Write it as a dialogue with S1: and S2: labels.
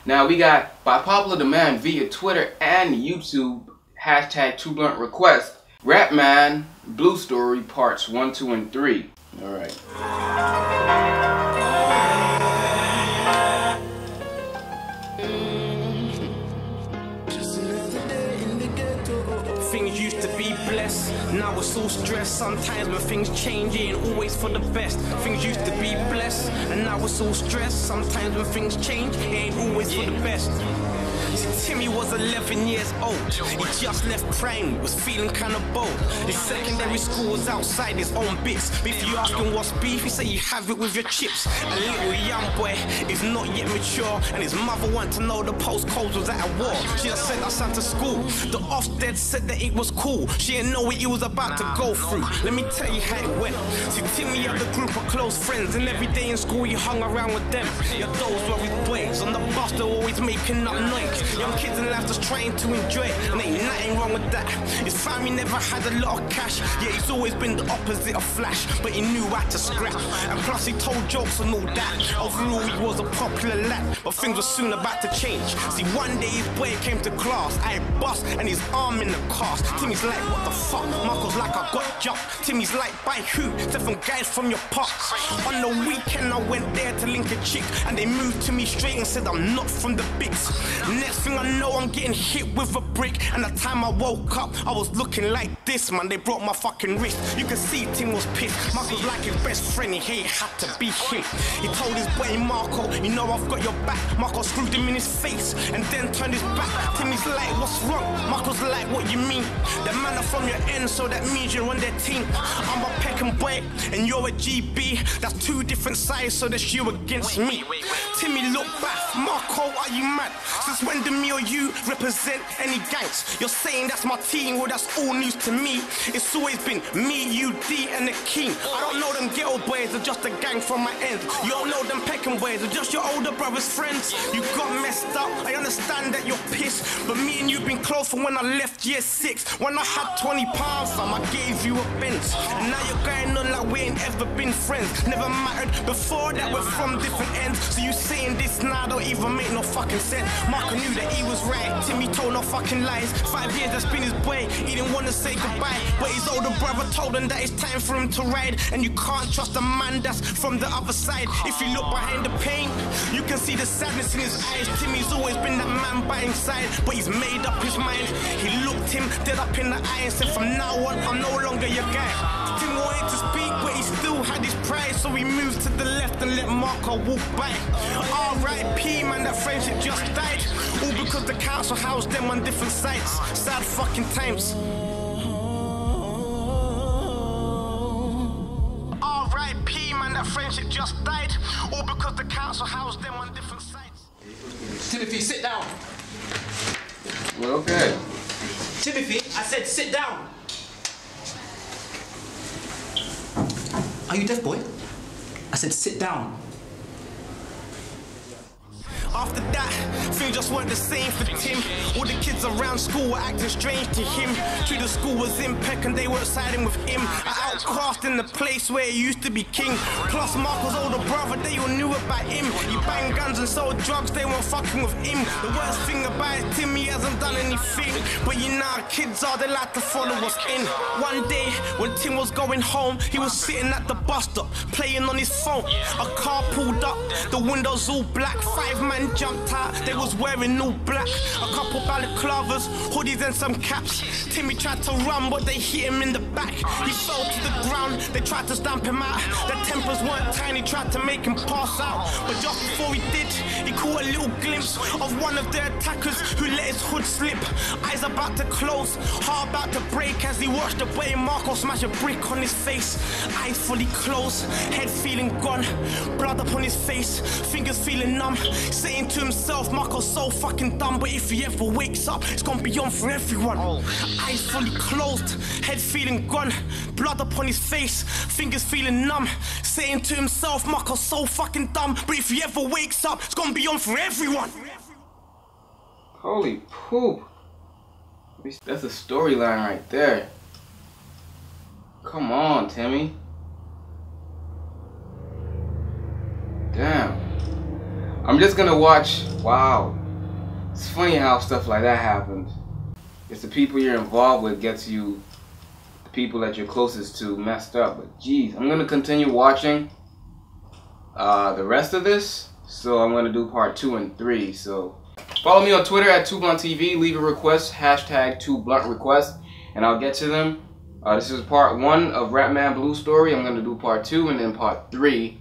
S1: Now we got, by popular demand via Twitter and YouTube, hashtag Too Blunt Request, Rapman Blue Story parts 1, 2, and 3. Alright.
S2: Things used to be blessed, now it's all stress. Sometimes when things change, it ain't always for the best. Things used to be blessed, and now it's all stress. Sometimes when things change, it ain't always for the best. See, Timmy was 11 years old. He just left primary, was feeling kinda bold. His secondary school was outside his own bits. But if you ask him what's beef, he say you have it with your chips. A little young boy is not yet mature, and his mother wanted to know the postcodes was at a war. She just sent us out to school. The Ofsted said that it was cool. She didn't know what he was about to go through. Let me tell you how it went. See, Timmy had a group of close friends, and every day in school he hung around with them. Yeah, those were his boys. On the bus they're always making up noise. Young kids in life just trying to enjoy it, and ain't nothing wrong with that. His family never had a lot of cash. Yeah, he's always been the opposite of flash, but he knew how to scrap. And plus he told jokes and all that. Overall he was a popular lad, but things were soon about to change. See, one day his boy came to class, I bust and his arm in the cast. Timmy's like, what the fuck? Marco's like, I got jumped. Timmy's like, by who? Different guys from your pops. On the weekend I went there to link a chick, and they moved to me straight and said I'm not from the bigs. Next thing I know, I'm getting hit with a brick, and the time I woke up, I was looking like this, man. They broke my fucking wrist. You can see Tim was pissed. Marco's like his best friend, he had to be him. He told his boy Marco, you know I've got your back. Marco screwed him in his face and then turned his back. Timmy's like, what's wrong? Marco's like, what you mean? The man are from your end, so that means you're on their team. I'm a Peckham boy and you're a GB. That's two different sides, so that's you against me. Timmy looked back, Marco, are you mad? Since when do me or you represent any gangs? You're saying that's my team, well that's all news to me. It's always been me, you, D, and the king. I don't know them ghetto boys, they're just a gang from my end. You don't know them Peckham boys, they're just your older brother's friends. You got messed up, I understand that you're pissed, but me and you've been close from when I left year 6. When I had 20 pounds, fam, I gave you a Benz. And now you're going on like we ain't ever been friends. Never mattered before that, we're from different ends. So you saying this now don't even make no fucking sense. Marco knew that he was right, Timmy told no fucking lies. 5 years that's been his boy, he didn't want to say goodbye, but his older brother told him that it's time for him to ride. And you can't trust a man that's from the other side. If you look behind the pain, you can see the sadness in his eyes. Timmy's always been that man by his side, but he's made up his mind. He looked him dead up in the eye and said, from now on, I'm no longer your guy. Tim wanted to speak, but he still had his pride, so he moved to the left and let Marco walk by. R.I.P. man, that friendship just died, all because the council housed them on different sites. Sad fucking times. R.I.P. man, that friendship just died, all because the council housed them on different sites.
S3: Timothy, sit down.
S1: Well, okay.
S3: Timothy, I said sit down. Are you deaf, boy? I said sit down.
S2: After that, things just weren't the same for Tim. All the kids around school were acting strange to him. True, the school was in Peck and they weren't siding with him. An outcast in the place where he used to be king. Plus Marco's older brother, they all knew about him. He banged guns and sold drugs, they weren't fucking with him. The worst thing about it, Tim, he hasn't done anything, but you know how kids are, they like to follow us in. One day, when Tim was going home, he was sitting at the bus stop, playing on his phone. A car pulled up, the windows all black, 5 men jumped out, they was wearing all black. A couple balaclavas, hoodies and some caps. Timmy tried to run, but they hit him in the back. He fell to the ground, they tried to stamp him out. Their tempers weren't tiny, tried to make him pass out. But just before he did, he caught a little glimpse of one of their attackers who let his hood slip. Eyes about to close, heart about to break as he watched the way Marco smash a brick on his face. Eyes fully closed, head feeling gone, blood upon his face, fingers feeling numb, saying to himself, Marco's so fucking dumb, but if he ever wakes up, it's gonna be on for everyone. Eyes fully closed, head feeling gone, blood upon his face, fingers feeling numb, saying to himself, Marco's so fucking dumb, but if he ever wakes up, it's gonna be on for everyone.
S1: Holy poop. That's a storyline right there. Come on, Timmy. Damn. I'm just gonna watch. Wow, it's funny how stuff like that happens. It's the people you're involved with gets you, the people that you're closest to, messed up. But geez, I'm gonna continue watching the rest of this. So I'm gonna do part 2 and 3. So follow me on Twitter at 2BluntTV. Leave a request, hashtag 2BluntRequest, and I'll get to them. This is part 1 of Rapman Blue Story. I'm gonna do part 2 and then part 3.